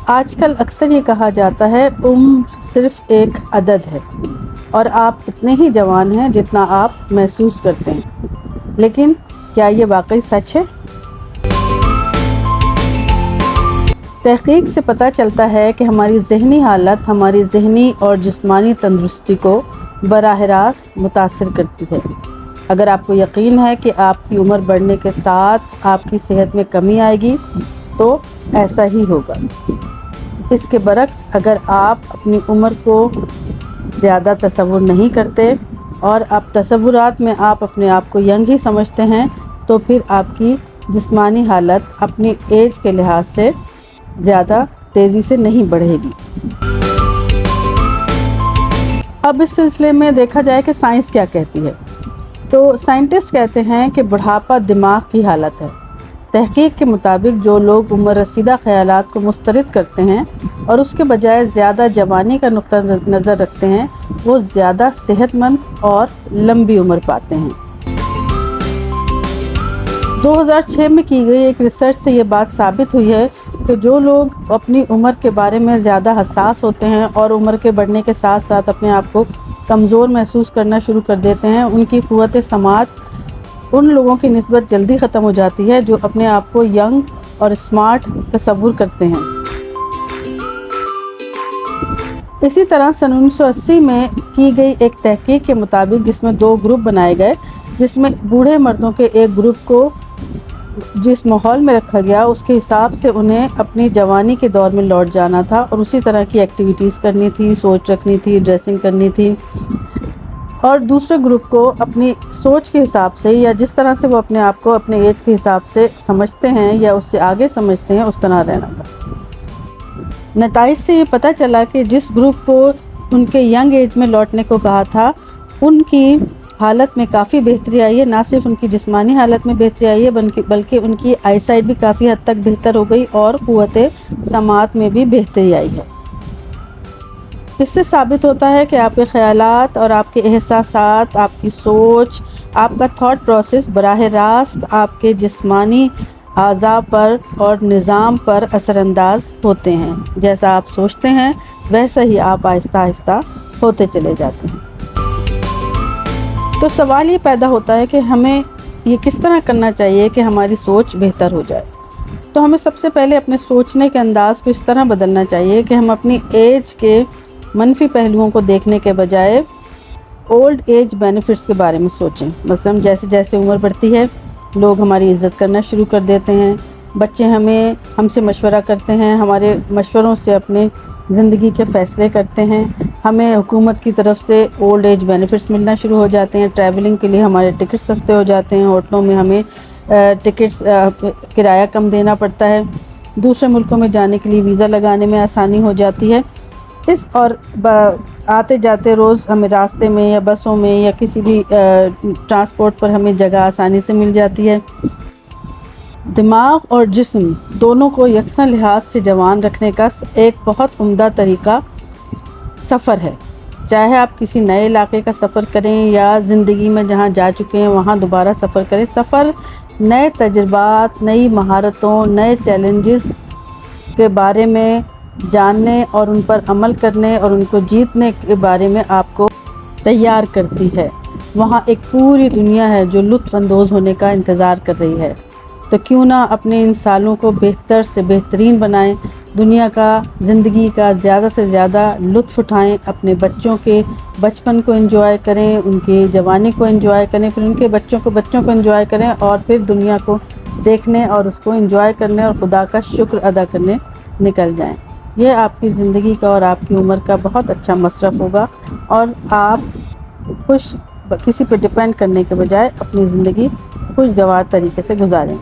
آج کل اکثر یہ کہا جاتا ہے عمر صرف ایک عدد ہے اور آپ اتنے ہی جوان ہیں جتنا آپ محسوس کرتے ہیں، لیکن کیا یہ واقعی سچ ہے؟ تحقیق سے پتہ چلتا ہے کہ ہماری ذہنی حالت ہماری ذہنی اور جسمانی تندرستی کو براہ راست متاثر کرتی ہے۔ اگر آپ کو یقین ہے کہ آپ کی عمر بڑھنے کے ساتھ آپ کی صحت میں کمی آئے گی تو ایسا ہی ہوگا۔ اس کے برعکس اگر آپ اپنی عمر کو زیادہ تصور نہیں کرتے اور اب تصورات میں آپ اپنے آپ کو ینگ ہی سمجھتے ہیں تو پھر آپ کی جسمانی حالت اپنی ایج کے لحاظ سے زیادہ تیزی سے نہیں بڑھے گی۔ اب اس سلسلے میں دیکھا جائے کہ سائنس کیا کہتی ہے، تو سائنٹسٹ کہتے ہیں کہ بڑھاپا دماغ کی حالت ہے۔ تحقیق کے مطابق جو لوگ عمر رسیدہ خیالات کو مسترد کرتے ہیں اور اس کے بجائے زیادہ جوانی کا نقطہ نظر رکھتے ہیں وہ زیادہ صحت مند اور لمبی عمر پاتے ہیں۔ 2006 میں کی گئی ایک ریسرچ سے یہ بات ثابت ہوئی ہے کہ جو لوگ اپنی عمر کے بارے میں زیادہ حساس ہوتے ہیں اور عمر کے بڑھنے کے ساتھ ساتھ اپنے آپ کو کمزور محسوس کرنا شروع کر دیتے ہیں، ان کی قوت سماعت ان لوگوں کی نسبت جلدی ختم ہو جاتی ہے جو اپنے آپ کو ینگ اور اسمارٹ تصور کرتے ہیں۔ اسی طرح سن 1980 میں کی گئی ایک تحقیق کے مطابق جس میں 2 گروپ بنائے گئے، جس میں بوڑھے مردوں کے ایک گروپ کو جس ماحول میں رکھا گیا اس کے حساب سے انہیں اپنی جوانی کے دور میں لوٹ جانا تھا اور اسی طرح کی ایکٹیویٹیز کرنی تھی، سوچ رکھنی تھی، ڈریسنگ کرنی تھی، اور دوسرے گروپ کو اپنی سوچ کے حساب سے یا جس طرح سے وہ اپنے آپ کو اپنے ایج کے حساب سے سمجھتے ہیں یا اس سے آگے سمجھتے ہیں اس طرح رہنا تھا۔ نتائج سے یہ پتہ چلا کہ جس گروپ کو ان کے ینگ ایج میں لوٹنے کو کہا تھا ان کی حالت میں کافی بہتری آئی ہے، نہ صرف ان کی جسمانی حالت میں بہتری آئی ہے بلکہ ان کی آئی سائٹ بھی کافی حد تک بہتر ہو گئی اور قوت سماعت میں بھی بہتری آئی ہے۔ اس سے ثابت ہوتا ہے کہ آپ کے خیالات اور آپ کے احساسات، آپ کی سوچ، آپ کا تھاٹ پروسیس براہ راست آپ کے جسمانی اعضاء پر اور نظام پر اثر انداز ہوتے ہیں۔ جیسا آپ سوچتے ہیں ویسا ہی آپ آہستہ آہستہ ہوتے چلے جاتے ہیں۔ تو سوال یہ پیدا ہوتا ہے کہ ہمیں یہ کس طرح کرنا چاہیے کہ ہماری سوچ بہتر ہو جائے۔ تو ہمیں سب سے پہلے اپنے سوچنے کے انداز کو اس طرح بدلنا چاہیے کہ ہم اپنی ایج کے منفی پہلوؤں کو دیکھنے کے بجائے اولڈ ایج بینیفٹس کے بارے میں سوچیں۔ مثلا جیسے جیسے عمر بڑھتی ہے لوگ ہماری عزت کرنا شروع کر دیتے ہیں، بچے ہم سے مشورہ کرتے ہیں، ہمارے مشوروں سے اپنے زندگی کے فیصلے کرتے ہیں، ہمیں حکومت کی طرف سے اولڈ ایج بینیفٹس ملنا شروع ہو جاتے ہیں، ٹریولنگ کے لیے ہمارے ٹکٹ سستے ہو جاتے ہیں، ہوٹلوں میں ہمیں ٹکٹس کرایہ کم دینا پڑتا ہے، دوسرے ملکوں میں جانے کے لیے ویزا لگانے میں آسانی ہو جاتی ہے، اور آتے جاتے روز ہمیں راستے میں یا بسوں میں یا کسی بھی ٹرانسپورٹ پر ہمیں جگہ آسانی سے مل جاتی ہے۔ دماغ اور جسم دونوں کو یکساں لحاظ سے جوان رکھنے کا ایک بہت عمدہ طریقہ سفر ہے۔ چاہے آپ کسی نئے علاقے کا سفر کریں یا زندگی میں جہاں جا چکے ہیں وہاں دوبارہ سفر کریں، سفر نئے تجربات، نئی مہارتوں، نئے چیلنجز کے بارے میں جاننے اور ان پر عمل کرنے اور ان کو جیتنے کے بارے میں آپ کو تیار کرتی ہے۔ وہاں ایک پوری دنیا ہے جو لطف اندوز ہونے کا انتظار کر رہی ہے، تو کیوں نہ اپنے ان سالوں کو بہتر سے بہترین بنائیں، دنیا کا، زندگی کا زیادہ سے زیادہ لطف اٹھائیں، اپنے بچوں کے بچپن کو انجوائے کریں، ان کی جوانی کو انجوائے کریں، پھر ان کے بچوں کو انجوائے کریں اور پھر دنیا کو دیکھنے اور اس کو انجوائے کرنے اور خدا کا شکر ادا کرنے نکل جائیں۔ یہ آپ کی زندگی کا اور آپ کی عمر کا بہت اچھا مصرف ہوگا اور آپ کسی پہ ڈیپینڈ کرنے کے بجائے اپنی زندگی خوشگوار طریقے سے گزاریں۔